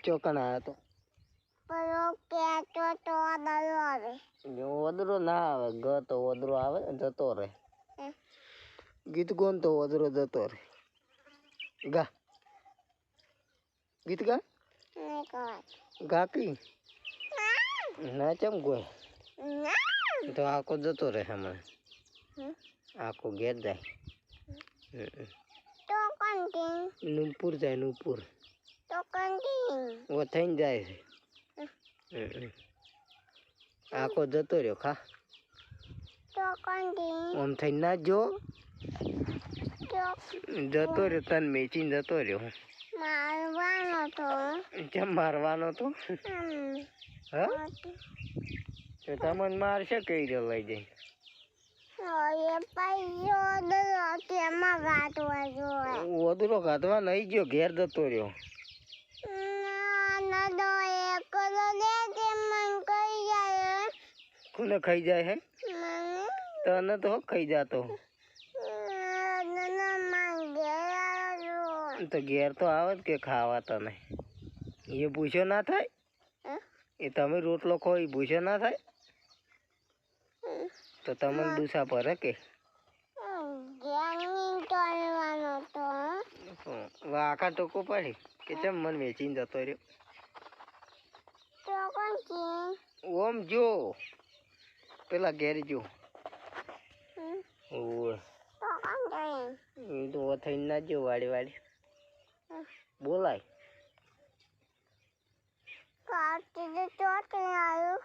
ચોકણ આવ્યો તો પેલો કેતો તો દરો આવે ઓદરો ના આવે ગ તો ઓદરો આવે જતો રહે હમ. ગીત કોણ તો ઓદરો જતો રહે ગા ગીત ગા નહીં કહેવાય. ગા કી ના ચમ ગોય તો આખો જતો રહે હમણાં હમ. આખો ઘેર જાય તો કંટીન નુપુર જાય નુપુર તો કંટીન ઓ થઈને જાય છે આખો જતો રહ્યો ખા તો કંટીન આમ થઈને ના જો તો જતો રહ્યો તને મેચીને જતો રહ્યો મારવાનો તો જેમ મારવાનો તો હા તો તમને મારશે કઈ રહ્યો લઈ જઈ એ પૈયો દરો તેમાં ગાંઠવા જોઈએ ઓદરો કાઢવા નહીં ગયો ઘેર જતો રહ્યો ના દો એકલો દે તે મન કઈ જાય કોને ખાઈ જાય હે મને તને તો ખાઈ જાતો ના માંગે તો ઘેર તો આવે જ કે ખાવા તને એ પૂછ્યો ના થાય એ તમે રોટલો ખો એ પૂછ્યો ના થાય તો તમને ડૂસા પર કે જ્ઞાની કરવાનો તો આખા ટોકો પડી કે ચમ મન વેચીને જતો રહ્યો તો કોણ ઓમ જો પેલા ઘેર જો ઓવે તો કોણ એ તો થઈને ના જો વાડી વાડી બોલાય કાઢી દે તો આવ્યું